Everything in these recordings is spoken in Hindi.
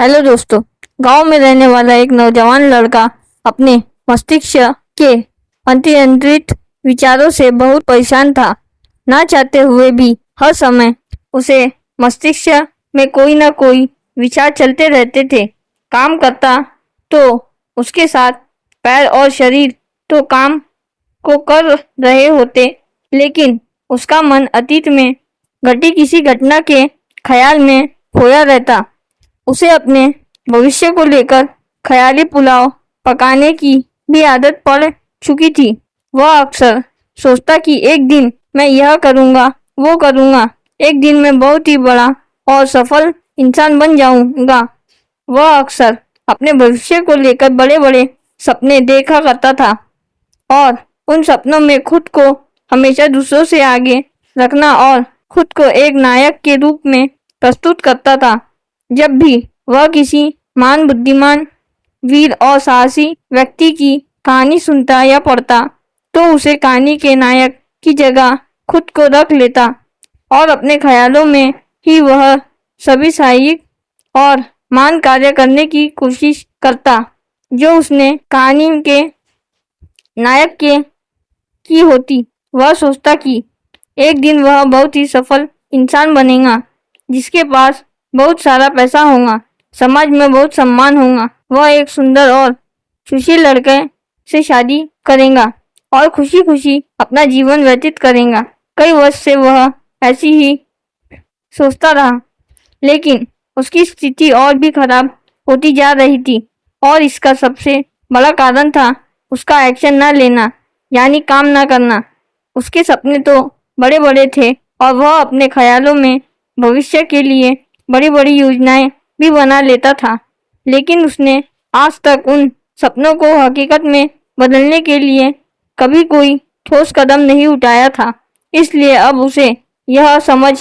हेलो दोस्तों। गांव में रहने वाला एक नौजवान लड़का अपने मस्तिष्क के अनियंत्रित विचारों से बहुत परेशान था। ना चाहते हुए भी हर समय उसे मस्तिष्क में कोई ना कोई विचार चलते रहते थे। काम करता तो उसके साथ पैर और शरीर तो काम को कर रहे होते, लेकिन उसका मन अतीत में घटी किसी घटना के ख्याल में खोया रहता। उसे अपने भविष्य को लेकर ख्याली पुलाव पकाने की भी आदत पड़ चुकी थी। वह अक्सर सोचता कि एक दिन मैं यह करूँगा, वो करूँगा, एक दिन मैं बहुत ही बड़ा और सफल इंसान बन जाऊँगा। वह अक्सर अपने भविष्य को लेकर बड़े-बड़े सपने देखा करता था और उन सपनों में खुद को हमेशा दूसरों से आगे रखना और खुद को एक नायक के रूप में प्रस्तुत करता था। जब भी वह किसी महान बुद्धिमान, वीर और साहसी व्यक्ति की कहानी सुनता या पढ़ता, तो उसे कहानी के नायक की जगह खुद को रख लेता और अपने ख्यालों में ही वह सभी सहायक और महान कार्य करने की कोशिश करता जो उसने कहानी के नायक के की होती। वह सोचता कि एक दिन वह बहुत ही सफल इंसान बनेगा, जिसके पास बहुत सारा पैसा होगा, समाज में बहुत सम्मान होगा। वह एक सुंदर और सुशील लड़के से शादी करेगा और खुशी खुशी अपना जीवन व्यतीत करेगा। कई वर्ष से वह ऐसी ही सोचता रहा, लेकिन उसकी स्थिति और भी खराब होती जा रही थी और इसका सबसे बड़ा कारण था उसका एक्शन न लेना, यानी काम न करना। उसके सपने तो बड़े बड़े थे और वह अपने ख्यालों में भविष्य के लिए बड़ी बड़ी योजनाएं भी बना लेता था, लेकिन उसने आज तक उन सपनों को हकीकत में बदलने के लिए कभी कोई ठोस कदम नहीं उठाया था। इसलिए अब उसे यह समझ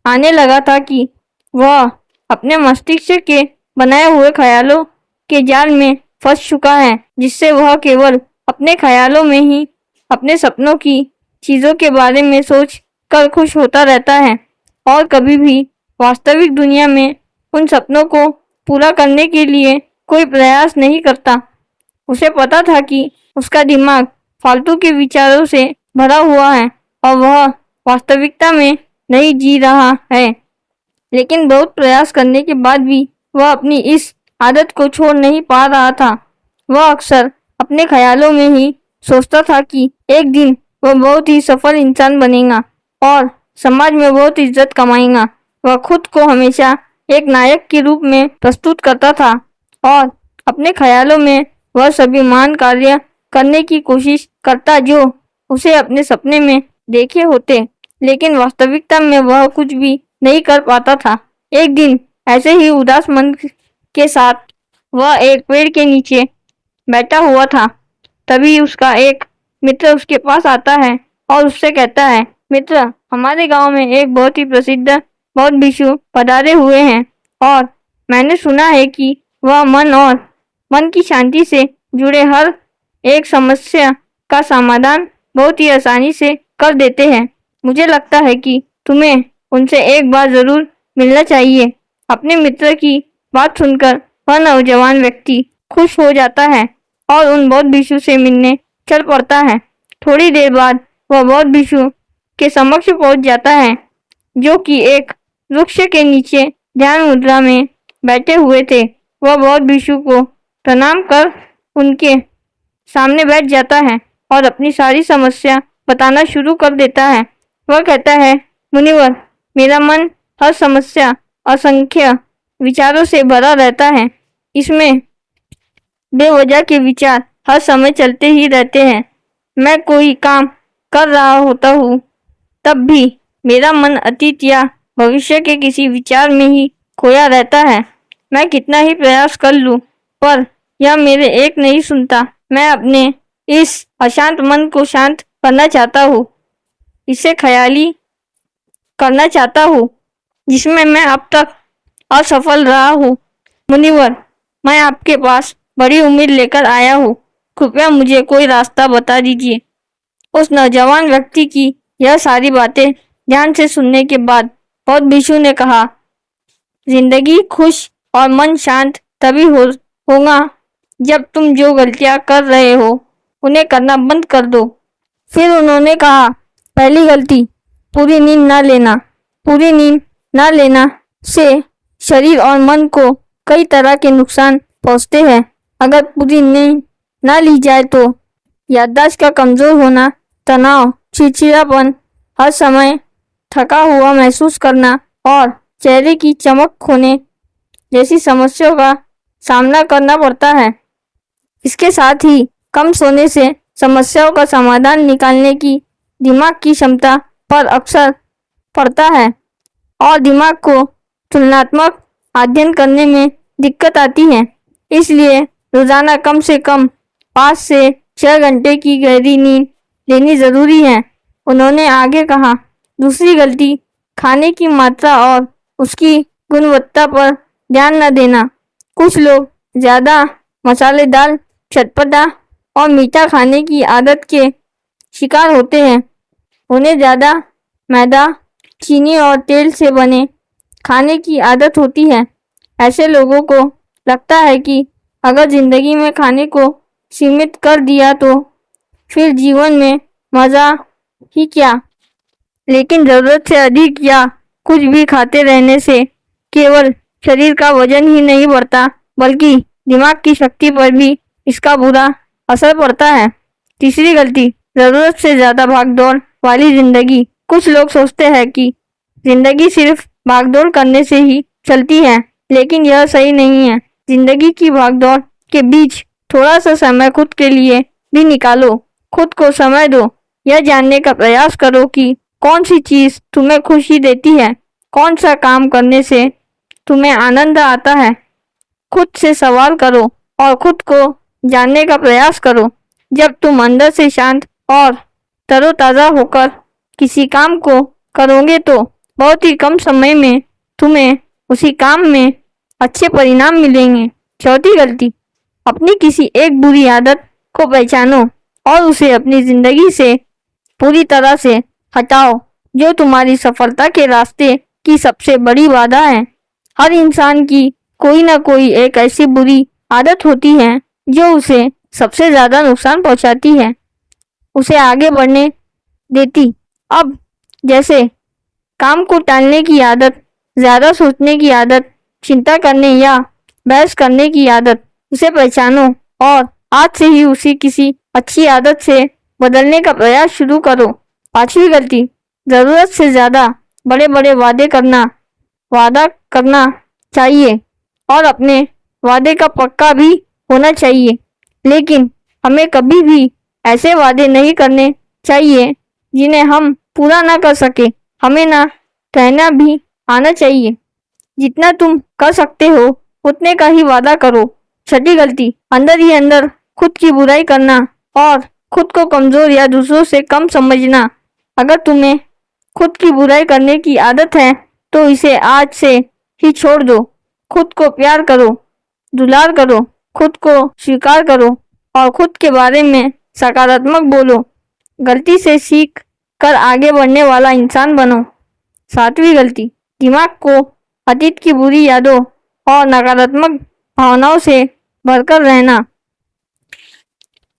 आने लगा था कि वह अपने मस्तिष्क के बनाए हुए ख्यालों के जाल में फंस चुका है, जिससे वह केवल अपने ख्यालों में ही अपने सपनों की चीजों के बारे में सोच कर खुश होता रहता है और कभी भी वास्तविक दुनिया में उन सपनों को पूरा करने के लिए कोई प्रयास नहीं करता। उसे पता था कि उसका दिमाग फालतू के विचारों से भरा हुआ है और वह वास्तविकता में नहीं जी रहा है, लेकिन बहुत प्रयास करने के बाद भी वह अपनी इस आदत को छोड़ नहीं पा रहा था। वह अक्सर अपने ख्यालों में ही सोचता था कि एक दिन वह बहुत ही सफल इंसान बनेगा और समाज में बहुत इज्जत कमाएगा। वह खुद को हमेशा एक नायक के रूप में प्रस्तुत करता था और अपने ख्यालों में वह सभी महान कार्य करने की कोशिश करता जो उसे अपने सपने में देखे होते, लेकिन वास्तविकता में वह कुछ भी नहीं कर पाता था। एक दिन ऐसे ही उदास मन के साथ वह एक पेड़ के नीचे बैठा हुआ था। तभी उसका एक मित्र उसके पास आता है और उससे कहता है, मित्र, हमारे गांव में एक बहुत ही प्रसिद्ध बौद्ध भिक्षु पधारे हुए हैं और मैंने सुना है कि वह मन और मन की शांति से जुड़े हर एक समस्या का समाधान बहुत ही आसानी से कर देते हैं। मुझे लगता है कि तुम्हें उनसे एक बार जरूर मिलना चाहिए। अपने मित्र की बात सुनकर वह नौजवान व्यक्ति खुश हो जाता है और उन बौद्ध भिक्षु से मिलने चल पड़ता है। थोड़ी देर बाद वह बौद्ध भिक्षु के समक्ष पहुंच जाता है, जो कि एक वृक्ष के नीचे ध्यान मुद्रा में बैठे हुए थे। वह बौद्ध भिक्षु को प्रणाम कर उनके सामने बैठ जाता है और अपनी सारी समस्या बताना शुरू कर देता है। वह कहता है, मुनिवर, मेरा मन हर समस्या असंख्य विचारों से भरा रहता है। इसमें बेवजह के विचार हर समय चलते ही रहते हैं। मैं कोई काम कर रहा होता हूँ, तब भी मेरा मन अतीत या भविष्य के किसी विचार में ही खोया रहता है। मैं कितना ही प्रयास कर लूं, पर यह मेरे एक नहीं सुनता। मैं अपने इस अशांत मन को शांत करना चाहता हूँ, इसे ख्याली करना चाहता हूँ जिसमें मैं अब तक असफल रहा हूँ। मुनिवर, मैं आपके पास बड़ी उम्मीद लेकर आया हूँ, कृपया मुझे कोई रास्ता बता दीजिए। उस नौजवान व्यक्ति की यह सारी बातें ध्यान से सुनने के बाद बौद्ध भिक्षु ने कहा, जिंदगी खुश और मन शांत तभी होगा जब तुम जो गलतियां कर रहे हो उन्हें करना बंद कर दो। फिर उन्होंने कहा, पहली गलती, पूरी नींद ना लेना। पूरी नींद ना लेना से शरीर और मन को कई तरह के नुकसान पहुंचते हैं। अगर पूरी नींद ना ली जाए तो याददाश्त का कमजोर होना, तनाव, चिड़चिड़ापन, हर समय थका हुआ महसूस करना और चेहरे की चमक खोने जैसी समस्याओं का सामना करना पड़ता है। इसके साथ ही कम सोने से समस्याओं का समाधान निकालने की दिमाग की क्षमता पर अक्सर पड़ता है और दिमाग को तुलनात्मक अध्ययन करने में दिक्कत आती है। इसलिए रोजाना कम से कम 5 से 6 घंटे की गहरी नींद लेनी जरूरी है। उन्होंने आगे कहा, दूसरी गलती, खाने की मात्रा और उसकी गुणवत्ता पर ध्यान न देना। कुछ लोग ज्यादा मसालेदार, चटपटा और मीठा खाने की आदत के शिकार होते हैं। उन्हें ज्यादा मैदा, चीनी और तेल से बने खाने की आदत होती है। ऐसे लोगों को लगता है कि अगर जिंदगी में खाने को सीमित कर दिया तो फिर जीवन में मजा ही क्या। लेकिन जरूरत से अधिक या कुछ भी खाते रहने से केवल शरीर का वजन ही नहीं बढ़ता बल्कि दिमाग की शक्ति पर भी इसका बुरा असर पड़ता है। तीसरी गलती, जरूरत से ज्यादा भागदौड़ वाली जिंदगी। कुछ लोग सोचते हैं कि जिंदगी सिर्फ भागदौड़ करने से ही चलती है, लेकिन यह सही नहीं है। जिंदगी की भागदौड़ के बीच थोड़ा सा समय खुद के लिए भी निकालो। खुद को समय दो। यह जानने का प्रयास करो कि कौन सी चीज तुम्हें खुशी देती है, कौन सा काम करने से तुम्हें आनंद आता है। खुद से सवाल करो और खुद को जानने का प्रयास करो। जब तुम अंदर से शांत और तरोताजा होकर किसी काम को करोगे तो बहुत ही कम समय में तुम्हें उसी काम में अच्छे परिणाम मिलेंगे। चौथी गलती, अपनी किसी एक बुरी आदत को पहचानो और उसे अपनी जिंदगी से पूरी तरह से हटाओ जो तुम्हारी सफलता के रास्ते की सबसे बड़ी बाधा है। हर इंसान की कोई ना कोई एक ऐसी बुरी आदत होती है जो उसे सबसे ज्यादा नुकसान पहुंचाती है, उसे आगे बढ़ने देती। अब जैसे काम को टालने की आदत, ज्यादा सोचने की आदत, चिंता करने या बहस करने की आदत, उसे पहचानो और आज से ही उसी किसी अच्छी आदत से बदलने का प्रयास शुरू करो। पांचवी गलती, जरूरत से ज्यादा बड़े बड़े वादा करना चाहिए और अपने वादे का पक्का भी होना चाहिए, लेकिन हमें कभी भी ऐसे वादे नहीं करने चाहिए जिन्हें हम पूरा ना कर सके। हमें ना कहना भी आना चाहिए। जितना तुम कर सकते हो उतने का ही वादा करो। छठी गलती, अंदर ही अंदर खुद की बुराई करना और खुद को कमजोर या दूसरों से कम समझना। अगर तुम्हें खुद की बुराई करने की आदत है तो इसे आज से ही छोड़ दो। खुद को प्यार करो, दुलार करो, खुद को स्वीकार करो और खुद के बारे में सकारात्मक बोलो। गलती से सीख कर आगे बढ़ने वाला इंसान बनो। सातवीं गलती, दिमाग को अतीत की बुरी यादों और नकारात्मक भावनाओं से भरकर रहना।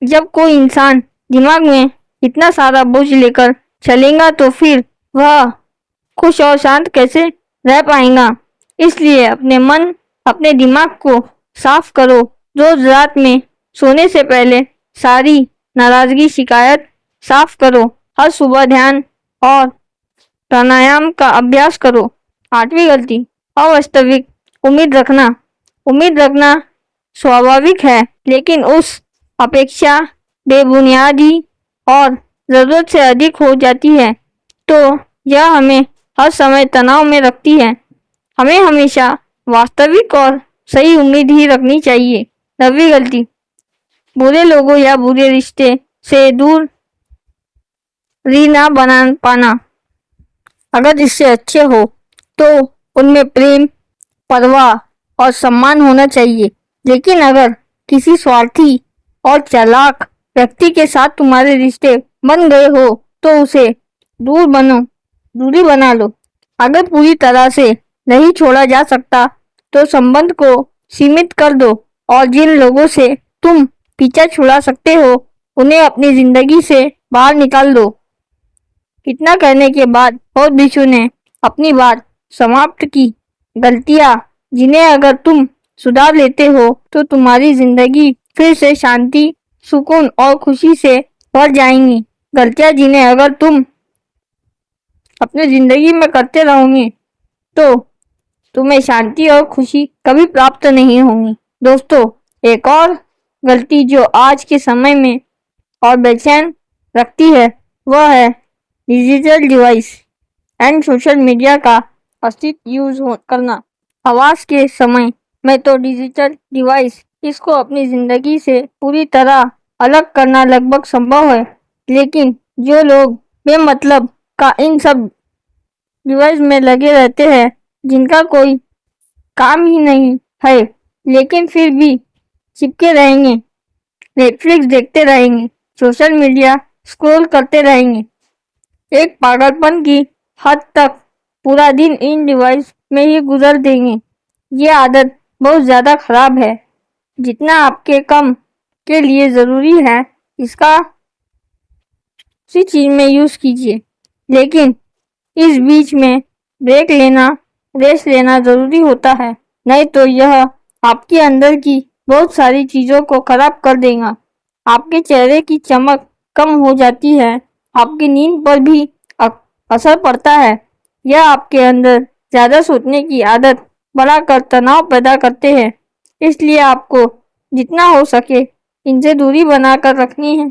जब कोई इंसान दिमाग में इतना सारा बोझ लेकर चलेगा तो फिर वह खुश और शांत कैसे रह पाएगा। इसलिए अपने दिमाग को साफ करो। रोज रात में सोने से पहले सारी नाराजगी, शिकायत साफ करो। हर सुबह ध्यान और प्राणायाम का अभ्यास करो। आठवीं गलती, अवास्तविक उम्मीद रखना। उम्मीद रखना स्वाभाविक है, लेकिन उस अपेक्षा बेबुनियादी और जरूरत से अधिक हो जाती है तो यह हमें हर समय तनाव में रखती है। हमें हमेशा वास्तविक और सही उम्मीद ही रखनी चाहिए। नवीं गलती, बुरे लोगों या बुरे रिश्ते से दूर ना बना पाना। अगर रिश्ते अच्छे हो तो उनमें प्रेम, परवाह और सम्मान होना चाहिए, लेकिन अगर किसी स्वार्थी और चालाक व्यक्ति के साथ तुम्हारे रिश्ते बन गए हो तो उसे दूरी बना लो। अगर पूरी तरह से नहीं छोड़ा जा सकता तो संबंध को सीमित कर दो और जिन लोगों से तुम पीछा छुड़ा सकते हो उन्हें अपनी जिंदगी से बाहर निकाल दो। इतना कहने के बाद और बिच्छू ने अपनी बात समाप्त की। गलतियां जिन्हें अगर तुम सुधार लेते हो तो तुम्हारी जिंदगी फिर से शांति, सुकून और खुशी से भर जाएंगी। गलतियां जिन्हें अगर तुम अपनी जिंदगी में करते रहोगे तो तुम्हें शांति और खुशी कभी प्राप्त नहीं होंगी। दोस्तों, एक और गलती जो आज के समय में और बेचैन रखती है वह है digital device and social media का अत्यधिक यूज करना। आवाज के समय में तो डिजिटल डिवाइस इसको अपनी जिंदगी से पूरी तरह अलग करना लगभग संभव है, लेकिन जो लोग बेमतलब का इन सब डिवाइस में लगे रहते हैं जिनका कोई काम ही नहीं है लेकिन फिर भी चिपके रहेंगे, नेटफ्लिक्स देखते रहेंगे, सोशल मीडिया स्क्रॉल करते रहेंगे, एक पागलपन की हद तक पूरा दिन इन डिवाइस में ही गुजर देंगे। ये आदत बहुत ज़्यादा खराब है। जितना आपके कम के लिए ज़रूरी है इसका उसी चीज़ में यूज़ कीजिए, लेकिन इस बीच में ब्रेक लेना, रेस्ट लेना ज़रूरी होता है, नहीं तो यह आपके अंदर की बहुत सारी चीज़ों को खराब कर देगा। आपके चेहरे की चमक कम हो जाती है, आपकी नींद पर भी असर पड़ता है। यह आपके अंदर ज़्यादा सोचने की आदत बढ़ाकर तनाव पैदा करते हैं। इसलिए आपको जितना हो सके इनसे दूरी बनाकर रखनी है,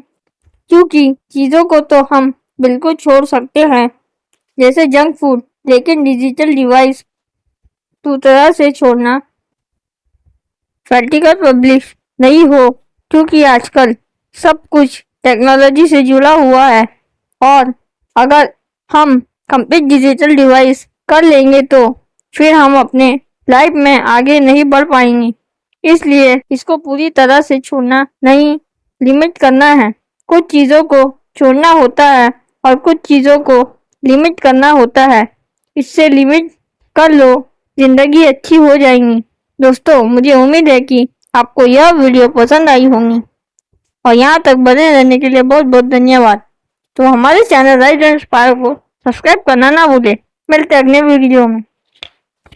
क्योंकि चीज़ों को तो हम बिल्कुल छोड़ सकते हैं जैसे जंक फूड, लेकिन डिजिटल डिवाइस पूरी तरह से छोड़ना प्रैक्टिकल पब्लिश नहीं हो, क्योंकि आजकल सब कुछ टेक्नोलॉजी से जुड़ा हुआ है और अगर हम कंप्लीट डिजिटल डिवाइस कर लेंगे तो फिर हम अपने लाइफ में आगे नहीं बढ़ पाएंगे। इसलिए इसको पूरी तरह से छोड़ना नहीं, लिमिट करना है। कुछ चीज़ों को छोड़ना होता है और कुछ चीज़ों को लिमिट करना होता है। इससे लिमिट कर लो, जिंदगी अच्छी हो जाएगी। दोस्तों, मुझे उम्मीद है कि आपको यह वीडियो पसंद आई होगी और यहाँ तक बने रहने के लिए बहुत बहुत धन्यवाद। तो हमारे चैनल राइज एंड इंस्पायर को सब्सक्राइब करना ना भूलें। मिलते हैं अगले वीडियो में।